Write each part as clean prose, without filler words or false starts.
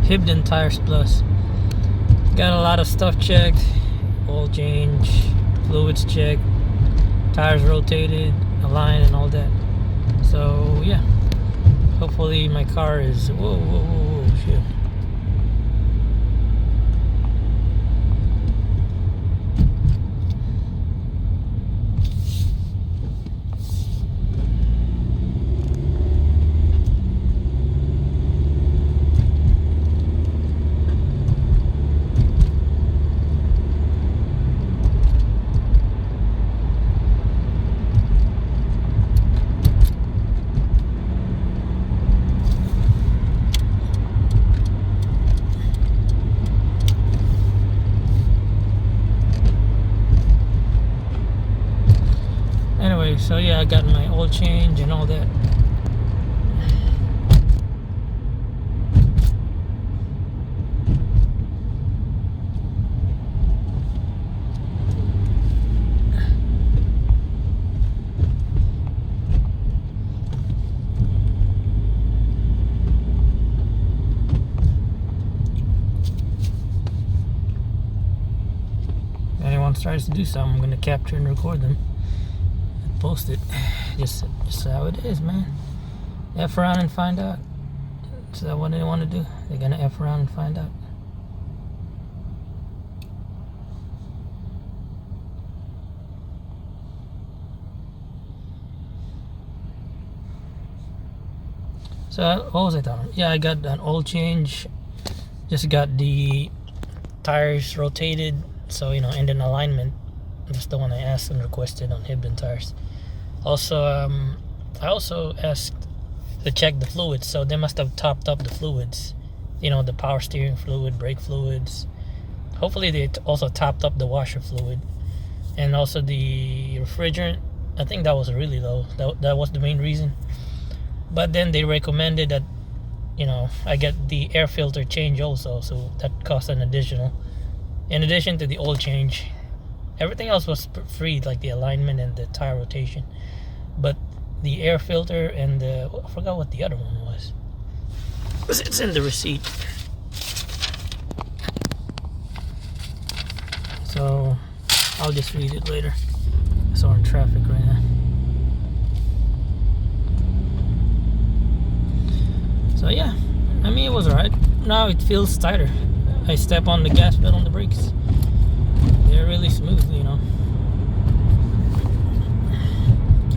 Hibdon Tires Plus. Got a lot of stuff checked, oil change, fluids checked, tires rotated, aligned, and all that. So yeah, hopefully my car is whoa shit. Anyway, so yeah, I got my oil change and all that. If anyone tries to do something, I'm gonna capture and record them. Post it. Just how it is, man. F around and find out. Is that what they want to do? They're gonna F around and find out. So what was I talking? Yeah, I got an oil change. Just got the tires rotated, so and then alignment. That's the one I asked and requested on Hibdon Tires. Also, I also asked to check the fluids, so they must have topped up the fluids. The power steering fluid, brake fluids. Hopefully they also topped up the washer fluid. And also the refrigerant, I think that was really low. That was the main reason. But then they recommended that, I get the air filter change also, so that cost an additional. In addition to the oil change. Everything else was free, like the alignment and the tire rotation. But the air filter and I forgot what the other one was. It's in the receipt. So I'll just read it later. So we're in traffic right now. So yeah, I mean it was alright. Now it feels tighter. I step on the gas pedal on the brakes. They're really smooth,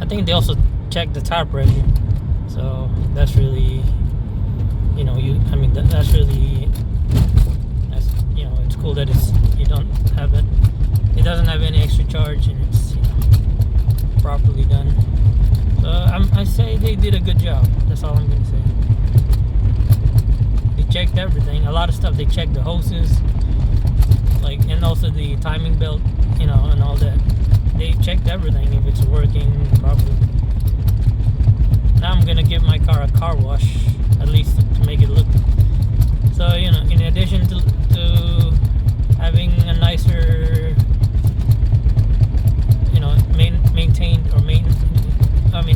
I think they also check the tire pressure, so that's really, that's really, it's cool that you don't have it. It doesn't have any extra charge, and it's properly done. So I say they did a good job. That's all I'm gonna say. They checked everything. A lot of stuff. They checked the hoses. And also the timing belt, and all that. They checked everything if it's working properly. Now I'm gonna give my car a car wash, at least to make it look. So in addition to having a nicer, maintained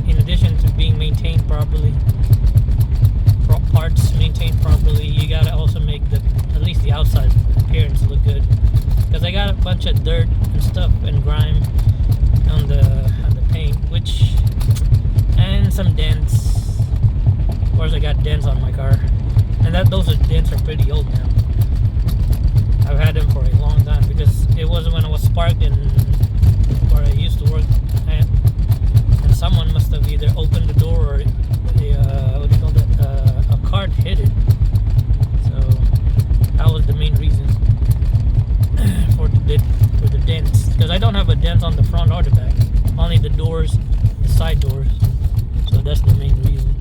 in addition to being maintained properly, parts maintained properly, you gotta also make at least the outside appearance look good. Because I got a bunch of dirt and stuff and grime on the paint, and some dents. Of course, I got dents on my car, and those dents are pretty old now. I've had them for a long time because it was when I was parked in where I used to work at, and someone must have either opened the door or a cart hit it. So that was the main reason for the dents, because I don't have a dent on the front or the back, only the doors, the side doors. So that's the main reason.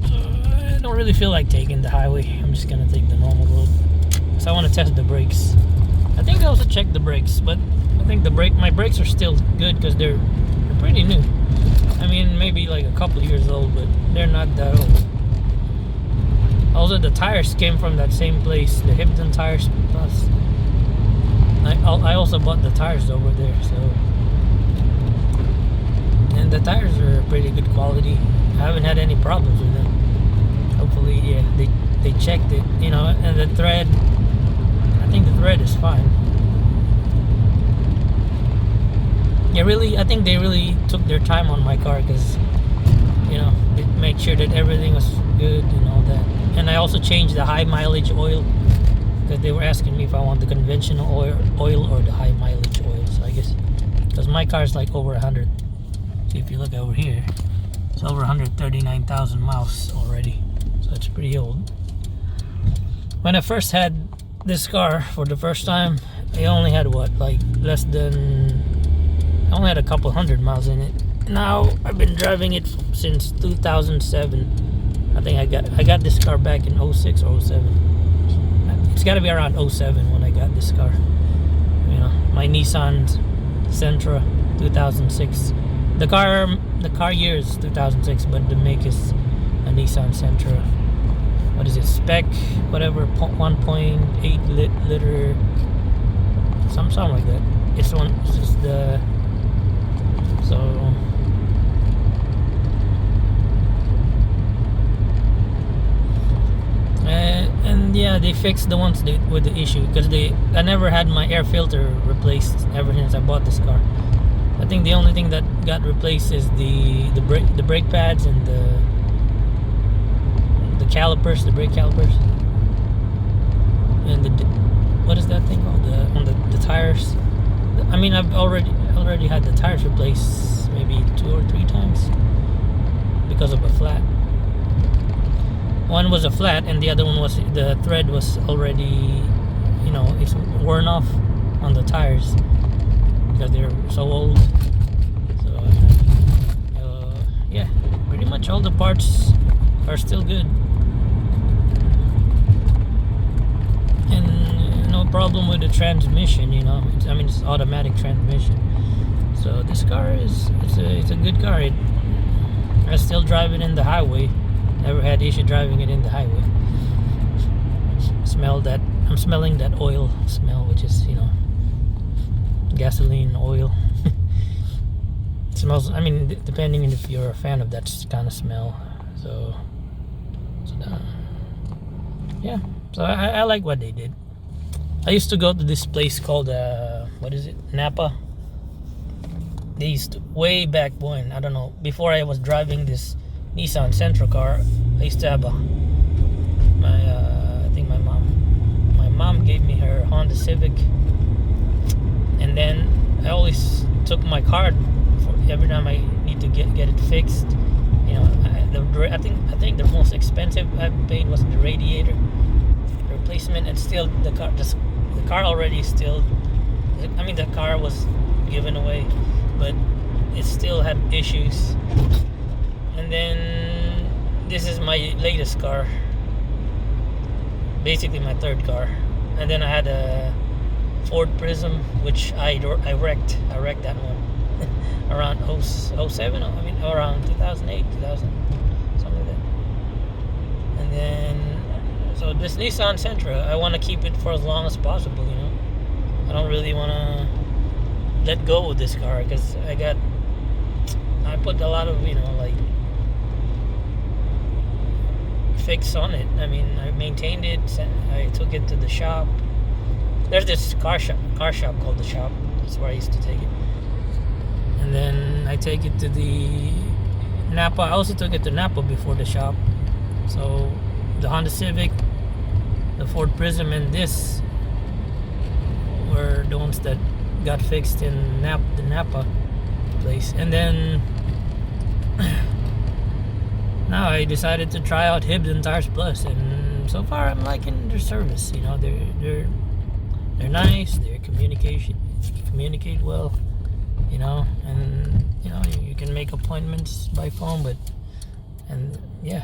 I don't really feel like taking the highway. I'm just gonna take the normal road. So I want to test the brakes. I think I also checked the brakes, but I think my brakes are still good because they're pretty new. I mean, maybe like a couple years old, but they're not that old. Also, the tires came from that same place, the Hibdon Tires Plus. I also bought the tires over there, so. And the tires are pretty good quality. I haven't had any problems with them. Hopefully, yeah, they checked it, you know, and the thread, I think the thread is fine. Yeah, really, I think they really took their time on my car because, you know, they made sure that everything was good and all that. And I also changed the high mileage oil because they were asking me if I want the conventional oil or the high mileage oil. So I guess because my car is like over 100. See, if you look over here, it's over 139,000 miles already. So it's pretty old. When I first had this car for the first time, I only had what, like less than, I only had a couple hundred miles in it. Now I've been driving it since 2007. I think I got this car back in 06 or 07. It's got to be around 07 when I got this car. You know, my Nissan Sentra 2006. The car year is 2006, but the make is a Nissan Sentra. What is it? Spec, whatever, 1.8 liter, something like that. It's just the. So and yeah, they fixed the ones with the issue because I never had my air filter replaced ever since I bought this car. I think the only thing that got replaced is the brake pads and the calipers, the brake calipers, and what is that thing called? On the tires. I mean, I've already had the tires replaced maybe 2 or 3 times because of a flat. One was a flat, and the other one was the thread was already, you know, it's worn off on the tires because they're so old. So yeah, pretty much all the parts are still good, and no problem with the transmission. You know, it's automatic transmission. So this car is it's a good car. I still drive it in the highway. Never had issue driving it in the highway. I'm smelling that oil smell, which is, you know, gasoline, oil. It smells, I mean, depending if you're a fan of that kind of smell. So yeah. So I like what they did. I used to go to this place called what is it? NAPA. They used to, way back when, I don't know, before I was driving this Nissan Sentra car, I used to have I think my mom gave me her Honda Civic, and then I always took my card for every time I need to get it fixed. You know, I think the most expensive I paid was the radiator replacement, and still the car already still. I mean, the car was given away, but it still had issues. And then this is my latest car, basically my third car. And then I had a Ford Prism, which I wrecked. I wrecked that one around 07. I mean, around 2008, 2000, something like that. And then, so this Nissan Sentra, I want to keep it for as long as possible. You know, I don't really want to let go of this car because I put a lot of, you know, like, fix on it. I mean, I maintained it. I took it to the shop. There's this car shop called The Shop. That's where I used to take it. And then I take it to the NAPA. I also took it to NAPA before the shop. So the Honda Civic, the Ford Prism, and this were the ones that got fixed in the NAPA place. And then now I decided to try out Hibdon Tires Plus, and so far I'm liking their service. You know, they're nice. They communicate well. You know, and you know you can make appointments by phone, and yeah.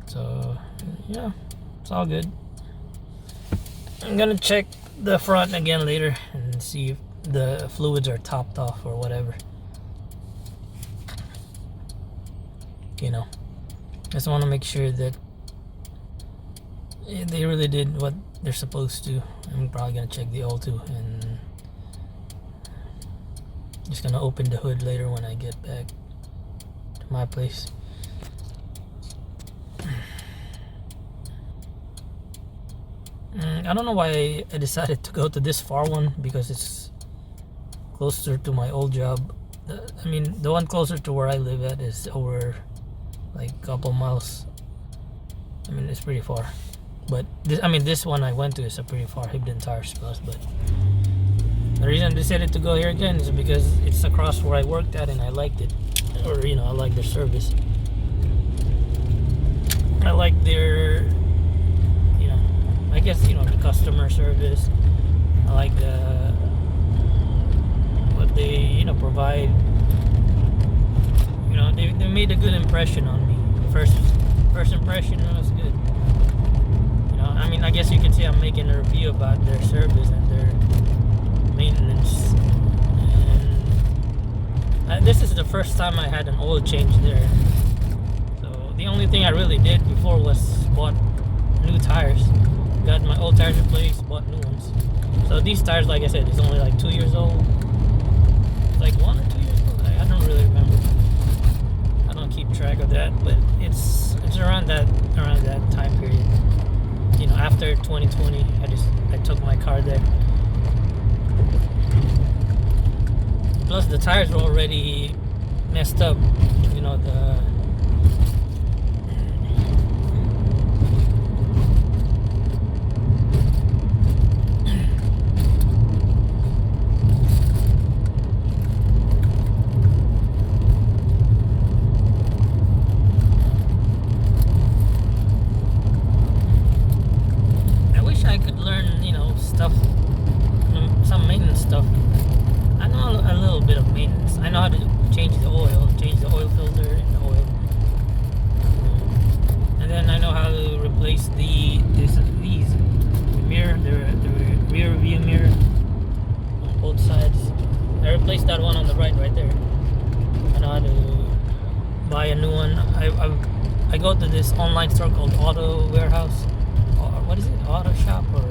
So yeah, it's all good. I'm gonna check the front again later and see if the fluids are topped off or whatever. You know, just want to make sure that they really did what they're supposed to. I'm probably gonna check the oil too, and just gonna open the hood later when I get back to my place. I don't know why I decided to go to this far one, because it's closer to my old job. I mean, the one closer to where I live at is over like a couple miles. I mean, it's pretty far. But this one I went to is a pretty far, Hibdon Tires Plus. But the reason I decided to go here again is because it's across where I worked at and I liked it. Or, I like their service. I like their, I guess, the customer service. I like what they, provide. They made a good impression on me. First impression was good. I guess you can see I'm making a review about their service and their maintenance. And this is the first time I had an oil change there. So the only thing I really did before was bought new tires. Got my old tires replaced, bought new ones. So these tires, like I said, is only like 2 years old. It's like 1 or 2 years old. I don't really remember. I don't keep track of that, but it's around that time period. After 2020, I took my car there. Plus the tires were already messed up. Some maintenance stuff. I know a little bit of maintenance. I know how to change the oil filter and the oil, and then I know how to replace these mirror, the rear view mirror on both sides. I replaced that one on the right there. I know how to buy a new one. I go to this online store called Auto Warehouse. What is it? Auto Shop or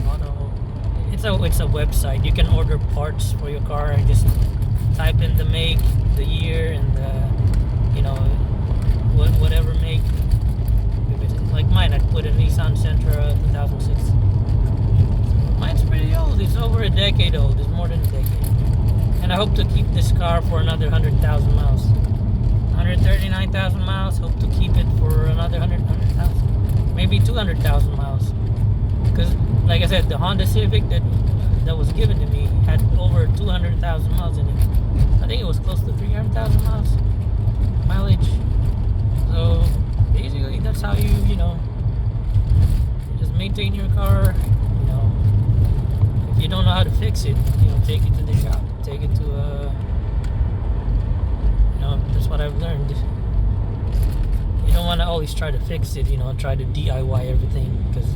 Auto? It's a website. You can order parts for your car and just type in the make, the year, and whatever make. Like mine, I put a Nissan Sentra 2006. Mine's pretty old. It's over a decade old. It's more than a decade. And I hope to keep this car for another 100,000 miles. 139,000 miles. Hope to keep it for another 100,000. Maybe 200,000 miles. Because, like I said, the Honda Civic that was given to me had over 200,000 miles in it. I think it was close to 300,000 miles mileage. So basically, that's how you just maintain your car. If you don't know how to fix it, take it to the shop, take it to that's what I've learned. You don't want to always try to fix it, try to DIY everything, because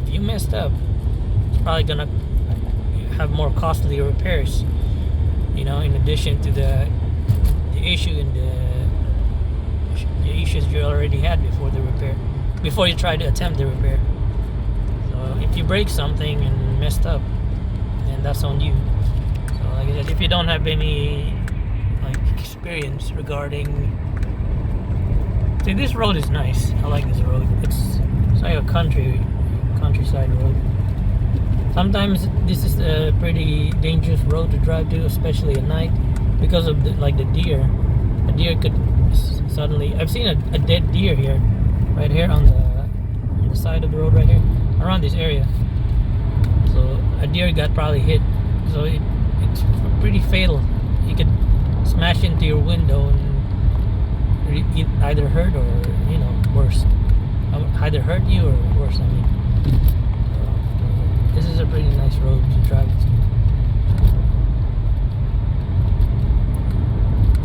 if you messed up, it's probably gonna have more costly repairs, in addition to the issue and the issues you already had before you try to attempt the repair. So if you break something and messed up, then that's on you. So like I said, if you don't have any experience regarding, see, this road is nice. I like this road. It's like a countryside road. Sometimes this is a pretty dangerous road to drive to, especially at night, because of the deer. A deer could suddenly. I've seen a dead deer here, right here on the side of the road, right here, around this area. So a deer got probably hit. So it's pretty fatal. You could smash into your window and either hurt or worse. Either hurt you or worse. This is a pretty nice road to drive to.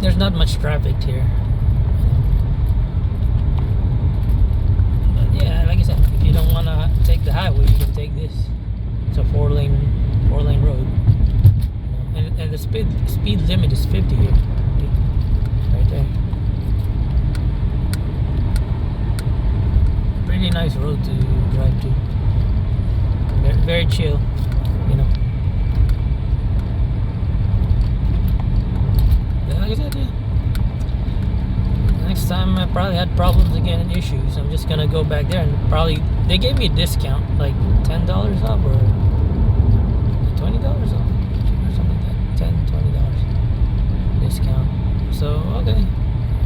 There's not much traffic here. But yeah, like I said, if you don't want to take the highway, you can take this. It's a four-lane road. And the speed limit is 50 here. Right there. Pretty nice road to drive to. Very chill, Like I said, yeah. I probably had problems again and issues. I'm just gonna go back there and probably they gave me a discount, like $10 off or $20 off or something like that. $10, $20 discount. So okay, I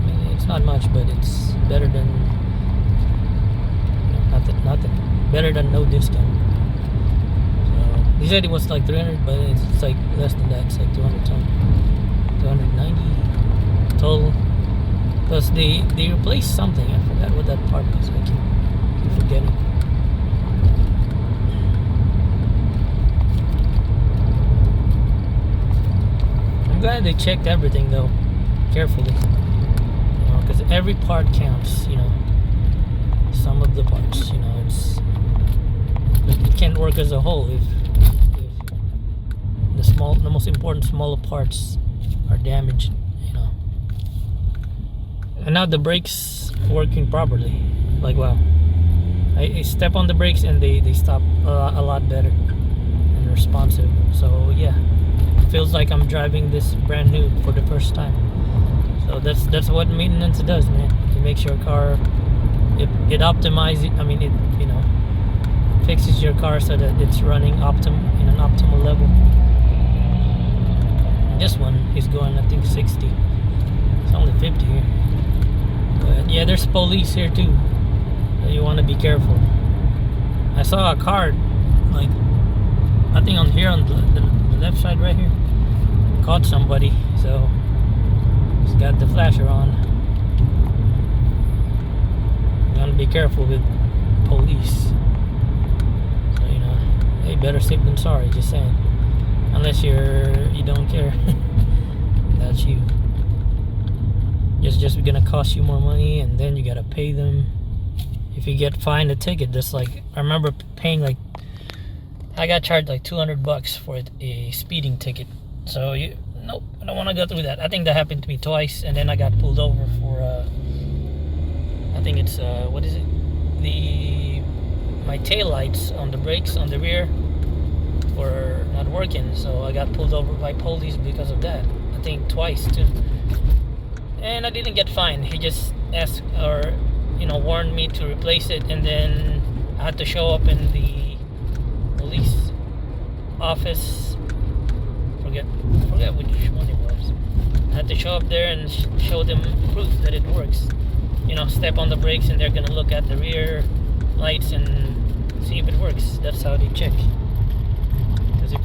mean it's not much, but it's better than nothing. Better than no discount. So he said it was like 300, but it's like less than that. It's like 290 total. Plus they replaced something. I forgot what that part was. I keep forgetting. I'm glad they checked everything though, carefully. Because every part counts. Some of the parts. It can't work as a whole if the most important smaller parts are damaged. And now the brakes working properly. Like wow, I step on the brakes and they stop a lot better and responsive. So yeah, it feels like I'm driving this brand new for the first time. So that's what maintenance does, man. It makes your car, it optimizes. I mean, it fixes your car so that it's running in an optimal level. This one is going, I think, 60. It's only 50 here. But yeah, there's police here too, so you want to be careful. I saw a car, like I think on here on the left side right here, caught somebody, so he's got the flasher on. You want to be careful with police. So hey, better safe than sorry. Just saying. Unless you don't care. That's you. It's just gonna cost you more money, and then you gotta pay them. If you get fined a ticket, just like I remember paying, like I got charged like $200 for a speeding ticket. So nope, I don't want to go through that. I think that happened to me twice, and then I got pulled over for I think it's what is it? My tail lights on the brakes on the rear were not working, so I got pulled over by police because of that. I think twice too. And I didn't get fined. He just asked or warned me to replace it, and then I had to show up in the police office. Forget which one it was. I had to show up there and show them proof that it works. Step on the brakes and they're gonna look at the rear lights and see if it works. That's how they check. Because if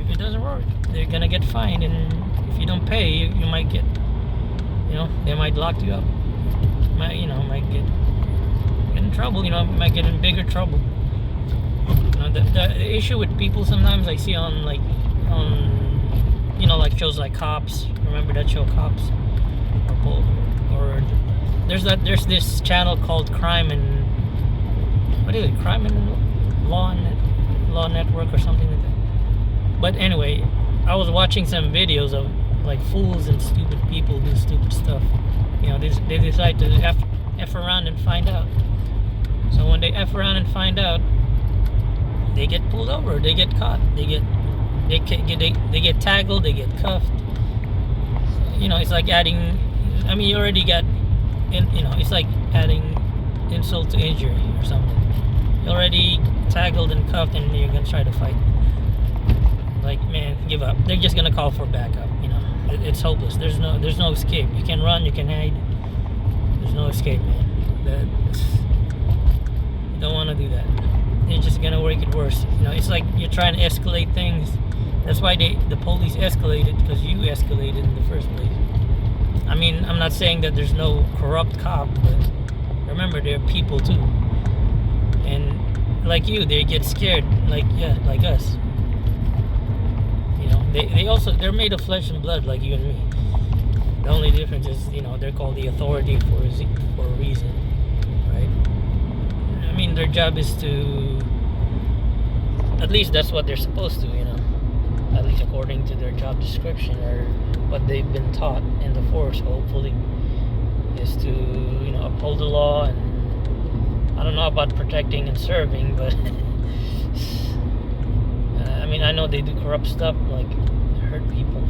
it doesn't work, they're gonna get fined, and if you don't pay, you might get. They might lock you up. Might get in trouble. Might get in bigger trouble. The issue with people sometimes I see on like shows like Cops. Remember that show Cops? Or there's this channel called Crime and Law Network or something like that. But anyway, I was watching some videos of like fools and stupid people do stupid stuff. They decide to F around and find out. So when they F around and find out, they get pulled over, they get caught, they get tackled, they get cuffed. It's like adding. I mean, you already got. It's like adding insult to injury or something. You're already tackled and cuffed, and you're gonna try to fight. Like, man, give up. They're just gonna call for backup. It's hopeless. There's no escape. You can run, you can hide. There's no escape, man. You don't want to do that. They're just gonna make it worse. It's like you're trying to escalate things. That's why the police escalated, because you escalated in the first place. I mean, I'm not saying that there's no corrupt cop, but remember, they're people too. And like you, they get scared, like us. They're made of flesh and blood like you and me. The only difference is, they're called the authority for a reason, right? I mean, their job is to, at least that's what they're supposed to, at least according to their job description or what they've been taught in the force, hopefully, is to, uphold the law. And I don't know about protecting and serving, but I mean, I know they do corrupt stuff, like hurt people,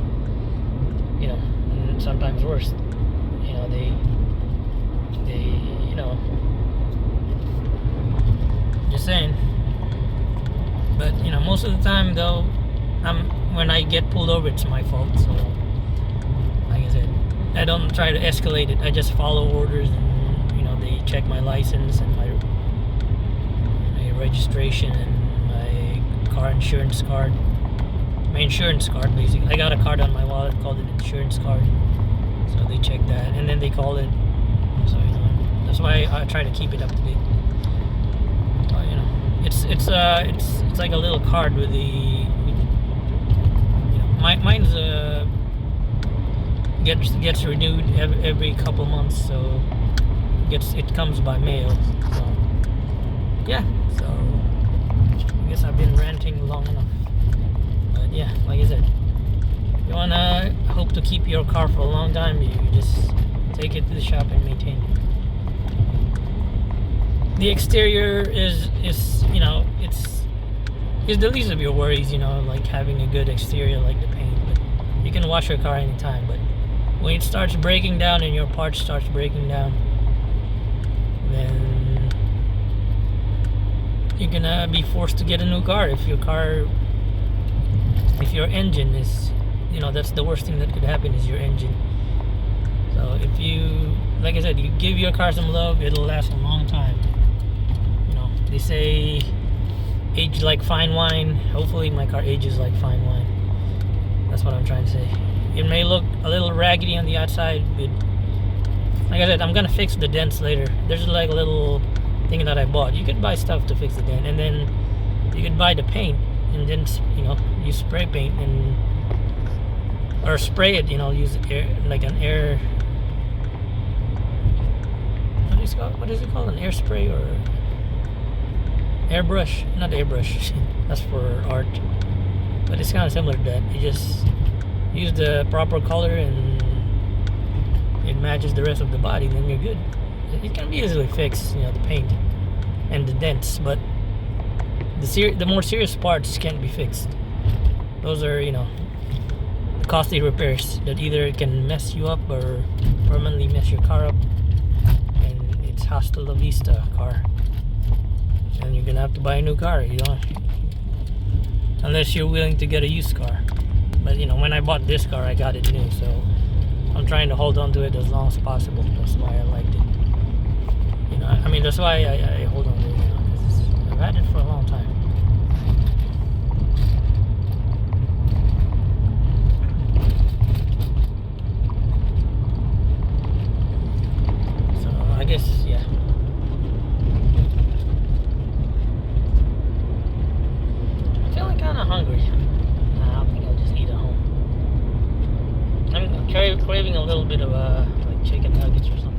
and sometimes worse. most of the time though, when I get pulled over, it's my fault. So, like I said, I don't try to escalate it. I just follow orders, and they check my license and my registration and my car insurance card. My insurance card, basically. I got a card on my wallet called an insurance card. So they check that, and then they call it. So that's why I try to keep it up to date. It's like a little card with the. Mine's gets renewed every couple months, so it comes by mail. So yeah, so I guess I've been ranting long enough. But yeah, like I said, you wanna hope to keep your car for a long time, you just take it to the shop and maintain it. The exterior is the least of your worries, like having a good exterior like the paint. But you can wash your car anytime. But when it starts breaking down and your parts starts breaking down, then you're gonna be forced to get a new car. If your engine is, that's the worst thing that could happen is your engine. So if you, like I said, you give your car some love, it'll last a long time. They say age like fine wine. Hopefully my car ages like fine wine. That's what I'm trying to say. It may look a little raggedy on the outside, but like I said, I'm gonna fix the dents later. There's like a little thing that I bought. You could buy stuff to fix the dent, and then you could buy the paint, and then you spray paint or spray it. Use air, like an air. What is it called? An air spray or airbrush? Not airbrush. That's for art. But it's kind of similar to that. You just use the proper color and it matches the rest of the body, then you're good. It can be easily fixed, the paint and the dents, but the more serious parts can't be fixed. Those are, costly repairs that either can mess you up or permanently mess your car up. And it's hasta la vista, car. And you're gonna have to buy a new car, unless you're willing to get a used car. But when I bought this car, I got it new, so I'm trying to hold on to it as long as possible. That's why I liked it. That's why I hold on to it, because I've had it for a long time. So I guess, yeah. I'm feeling kind of hungry. I think I'll just eat at home. I'm craving a little bit of like chicken nuggets or something.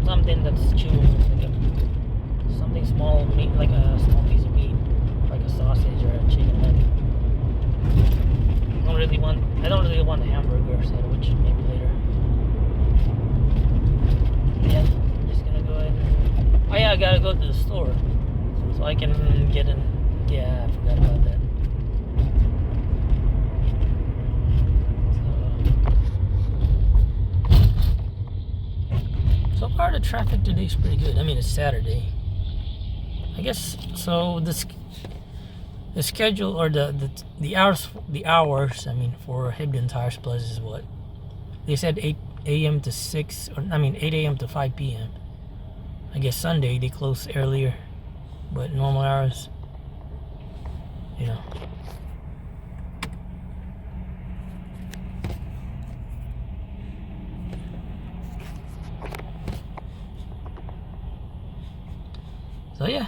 Something that's chewable, like something small meat, like a small piece of meat, like a sausage or a chicken nugget. I don't really want a hamburger sandwich. Maybe later. Yeah, I'm just gonna go ahead. Oh yeah, I gotta go to the store so I can get in. Yeah, I forgot about that. So far the traffic today is pretty good. It's Saturday. I guess so. The schedule or the hours for Hibdon Tires Plus is what they said, 8 a.m. to 6, or 8 a.m. to 5 p.m. I guess Sunday they close earlier, but normal hours, So yeah,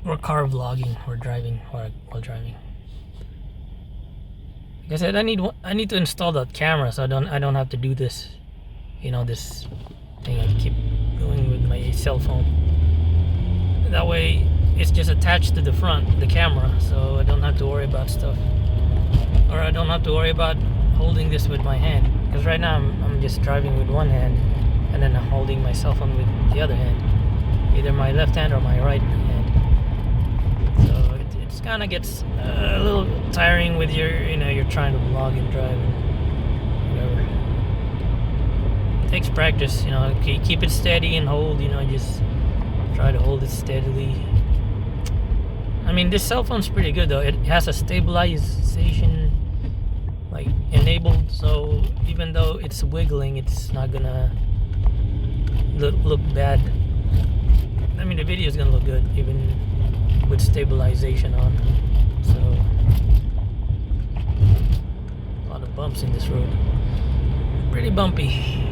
we're car vlogging. We're driving while driving. Like I said, I need to install that camera so I don't have to do this. This thing I keep doing with my cell phone. That way, it's just attached to the camera, so I don't have to worry about stuff, or I don't have to worry about holding this with my hand. Because right now I'm just driving with one hand, and then I'm holding my cell phone with the other hand, either my left hand or my right hand. So it kind of gets a little tiring with you're trying to vlog and drive and whatever. It takes practice, keep it steady and hold, just try to hold it steadily. I mean, this cell phone's pretty good though. It has a stabilization like enabled, so even though it's wiggling, it's not gonna look bad. I mean, the video is gonna look good even with stabilization on. So a lot of bumps in this road. Pretty bumpy.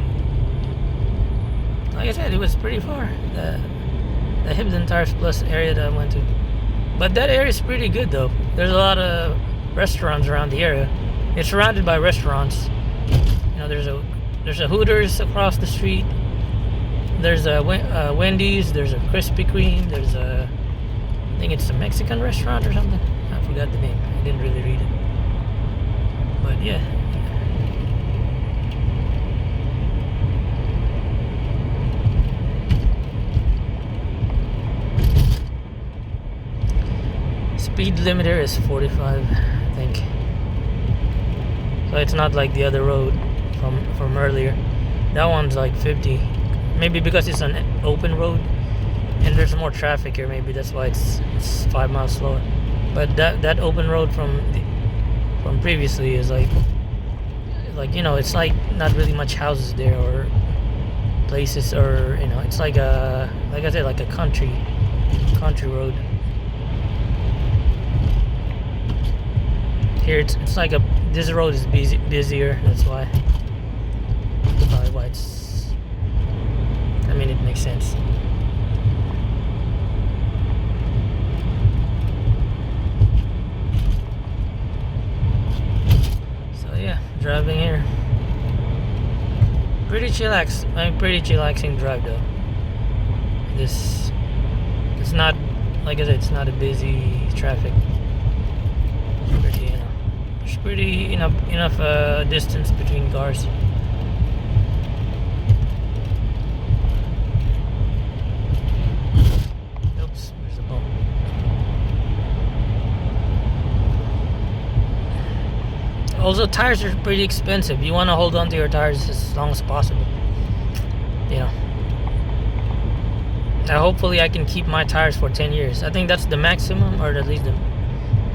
Like I said, it was pretty far. The Hibdon Tires Plus area that I went to. But that area is pretty good though. There's a lot of restaurants around the area. It's surrounded by restaurants. You know, there's a Hooters across the street. There's a Wendy's. There's a Krispy Kreme. There's a, I think it's a Mexican restaurant or something. I forgot the name. I didn't really read it. But yeah. Speed limiter is 45, I think. So it's not like the other road from earlier. That one's like 50. Maybe because it's an open road and there's more traffic here. Maybe that's why it's 5 miles slower. But that open road from previously is like you know, it's like not really much houses there or places, or you know, it's like I said, like a country road. Here it's like this road is busier. That's why. That's probably why it's. I mean, it makes sense. So yeah, driving here. Pretty chillaxing drive though. It's not, like I said, it's not a busy traffic. Pretty enough distance between cars. Oops, there's a bump. Also, tires are pretty expensive. You want to hold on to your tires as long as possible. You know. Now, hopefully, I can keep my tires for 10 years. I think that's the maximum, or at least the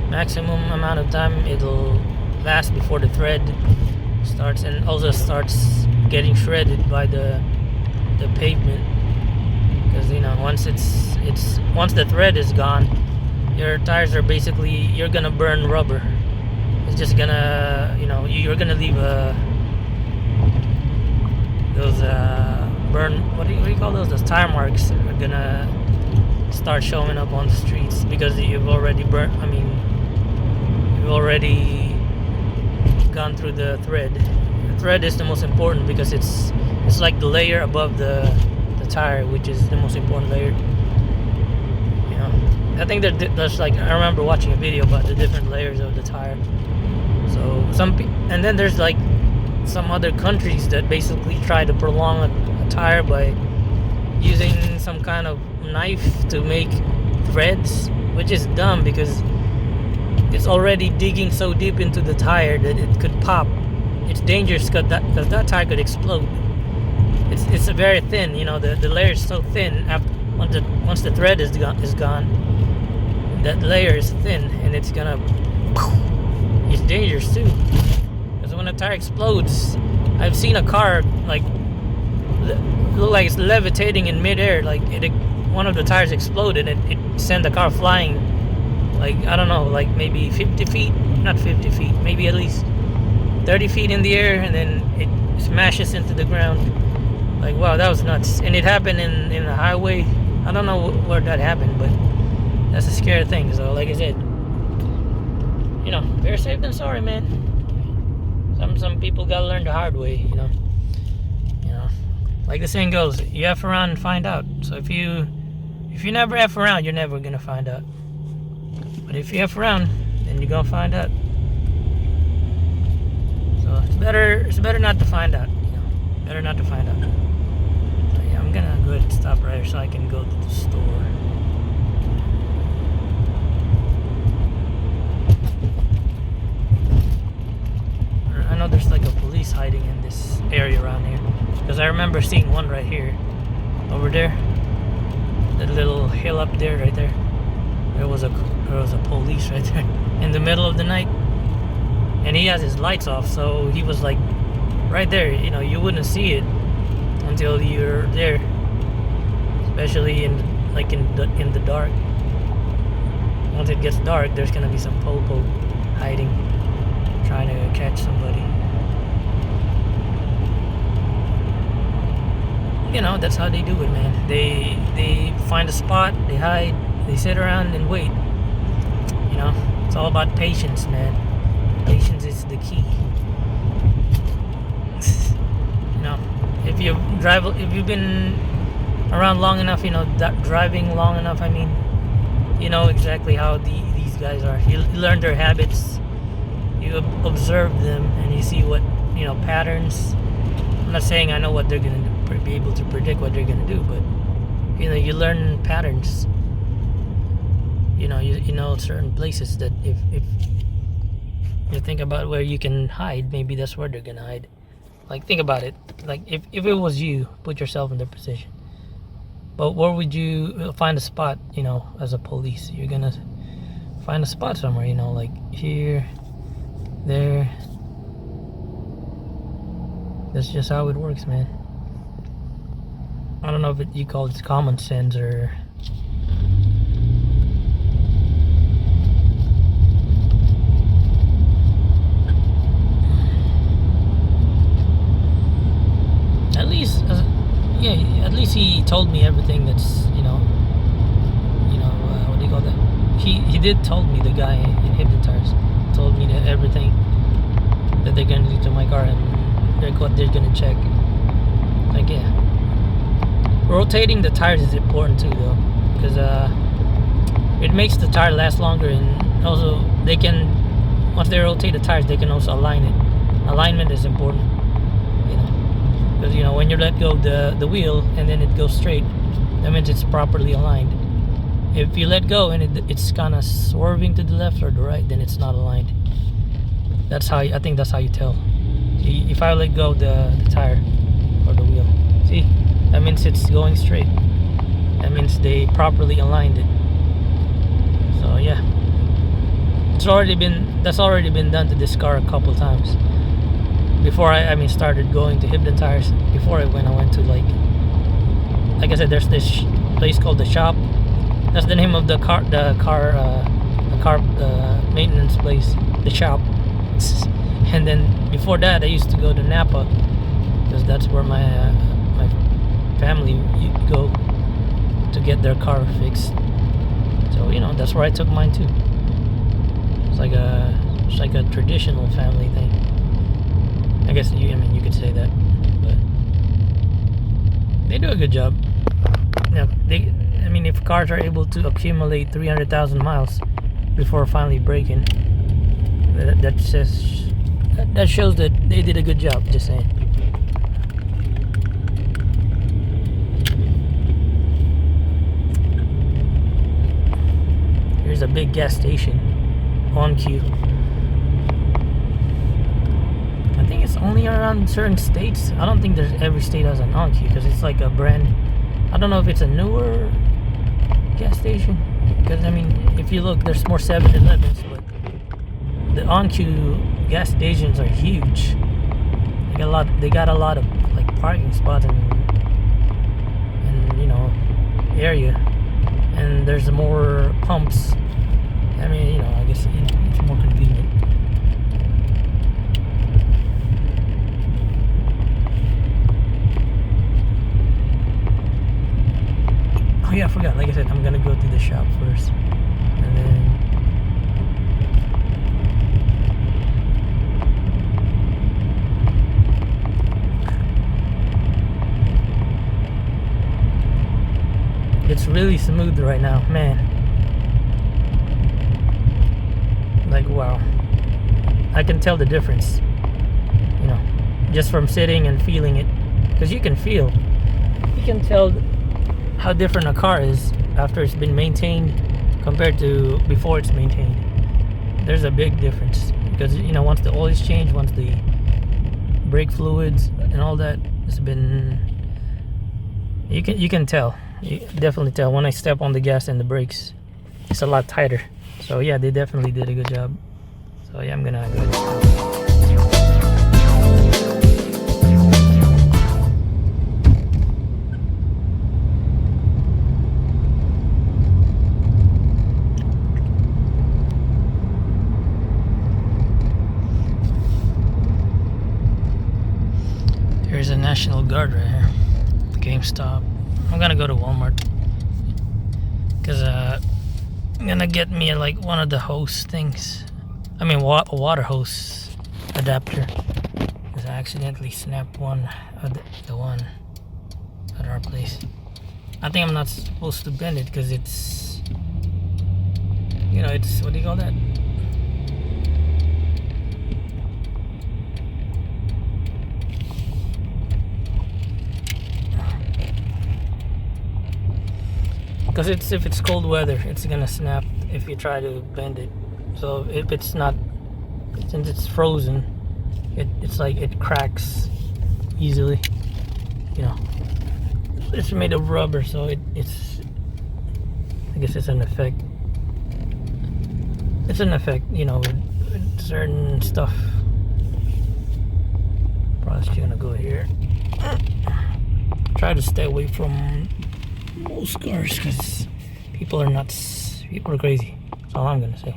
maximum amount of time it'll last before the thread starts, and also starts getting shredded by the pavement. Because you know, once the thread is gone, your tires are basically, you're gonna burn rubber. It's just gonna, you know, you're gonna leave those burn, what do you call those? Those tire marks are gonna start showing up on the streets because you've already burnt. I mean, you've already gone through the thread. The thread is the most important because it's like the layer above the tire, which is the most important layer. You know, I think there's like, I remember watching a video about the different layers of the tire. So and then there's like some other countries that basically try to prolong a tire by using some kind of knife to make threads, which is dumb because it's already digging so deep into the tire that it could pop. It's dangerous because that tire could explode. It's a very thin, you know, the layer is so thin. Once the thread is gone, that layer is thin and it's gonna. It's dangerous too, because when a tire explodes, I've seen a car like look like it's levitating in midair. Like one of the tires exploded and it sent the car flying. Like, I don't know, like maybe 50 feet, not 50 feet, maybe at least 30 feet in the air, and then it smashes into the ground. Like, wow, that was nuts. And it happened in a highway. I don't know where that happened, but that's a scary thing. So, like I said, you know, better safe than sorry, man. Some people gotta learn the hard way, you know. Like the saying goes, you F around and find out. So if you never F around, you're never gonna find out. But if you F around, then you're gonna find out. So it's better not to find out. You know, better not to find out. So yeah, I'm gonna go ahead and stop right here so I can go to the store. I know there's like a police hiding in this area around here, because I remember seeing one right here, over there. that little hill up there, right there. There was a police right there in the middle of the night, and he has his lights off, so he was like right there. You know, you wouldn't see it until you're there, especially in the dark. Once it gets dark, there's gonna be some popo hiding, trying to catch somebody. You know, that's how they do it, man. They find a spot, they hide, they sit around and wait. You know, it's all about patience, man. Patience is the key. You know, if you've been around long enough, you know, driving long enough, I mean, you know exactly how these guys are. You learn their habits, you observe them, and you see what, you know, patterns. I'm not saying I know what they're gonna be able to predict what they're gonna do, but you know, you learn patterns. You know, you know certain places that if you think about where you can hide, maybe that's where they're gonna hide. Like, think about it. Like, if it was you, put yourself in their position. But where would you find a spot, you know, as a police? You're gonna find a spot somewhere, you know, like here, there. That's just how it works, man. I don't know if you call it common sense or... At least he told me everything that's, you know, what do you call that? He did told me, the guy in Hibdon Tires told me that everything that they're gonna do to my car, and what they're gonna check. Like, yeah, rotating the tires is important too, though, because it makes the tire last longer, and also they can, once they rotate the tires, they can also align it. Alignment is important. Because, you know, when you let go of the wheel and then it goes straight, that means it's properly aligned. If you let go and it's kind of swerving to the left or the right, then it's not aligned. That's how I think that's how you tell. If I let go of the tire or the wheel, see, that means it's going straight. That means they properly aligned it. So yeah, that's already been done to this car a couple times. Before I started going to Hibdon Tires, before I went to like I said, there's this place called the shop. That's the name of the car maintenance place, the shop. And then before that, I used to go to NAPA, because that's where my family go to get their car fixed. So, you know, that's where I took mine too. It's like a traditional family thing. I guess you could say that, but they do a good job. Now, if cars are able to accumulate 300,000 miles before finally breaking, that shows that they did a good job. Just saying. Here's a big gas station on cue. I think it's only around certain states. I don't think every state has an on-queue, because it's like a brand. I don't know if it's a newer gas station, because if you look, there's more 7-Elevens, but the on-queue gas stations are huge. They got a lot of like parking spots and area, and there's more pumps. I guess it's more convenient. Oh yeah, I forgot. Like I said, I'm gonna go to the shop first, and then it's really smooth right now, man. Like, wow, I can tell the difference, just from sitting and feeling it, because you can tell how different a car is after it's been maintained compared to before it's maintained. There's a big difference, because once the oil is changed, once the brake fluids and all that has been, you can tell. You definitely tell when I step on the gas and the brakes, it's a lot tighter. So yeah, they definitely did a good job. So yeah, I'm gonna go ahead and stop. Here's a National Guard right here. GameStop. I'm gonna go to Walmart because I'm gonna get me like one of the hose things. I mean, water hose adapter. Because I accidentally snapped one of the one at our place. I think I'm not supposed to bend it because it's, you know, it's, what do you call that? Because if it's cold weather, it's gonna snap if you try to bend it. So if it's not, since it's frozen, it's like it cracks easily. You know, it's made of rubber, so it's. I guess it's an effect. It's an effect, you know, with certain stuff. Probably just gonna go here. Try to stay away from most cars because people are nuts. People are crazy. That's all I'm gonna say.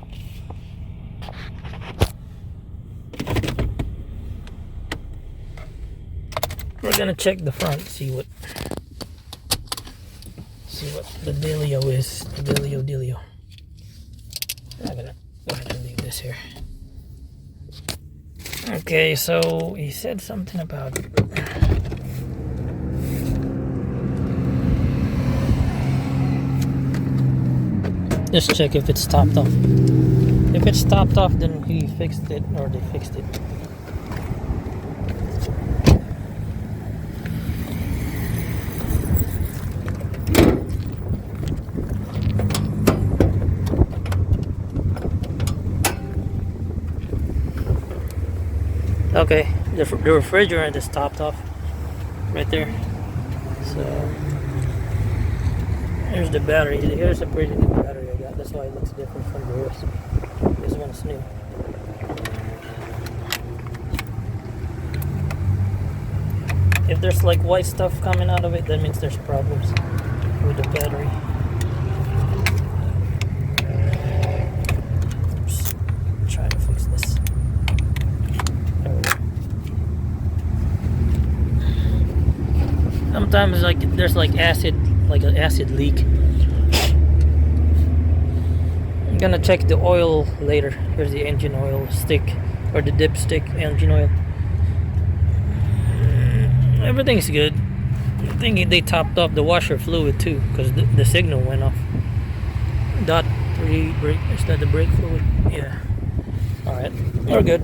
We're gonna check the front, see what the dealio is. The dealio. I'm gonna go ahead and leave this here. Okay, so he said something about just check if it's topped off. If it's topped off, then he fixed it, or they fixed it. Okay, the refrigerant is topped off right there. So here's the battery. Here's a pretty new battery I got. That's why it looks different from the rest. This one's new. If there's like white stuff coming out of it, that means there's problems with the battery. Oops. Try to fix this. There we go. Sometimes like there's like acid, like an acid leak. I'm gonna check the oil later. Here's the engine oil stick, or the dipstick engine oil. Everything's good. I think they topped off the washer fluid too, because the signal went off. .3 brake, is that the brake fluid? Yeah. Alright, we're good.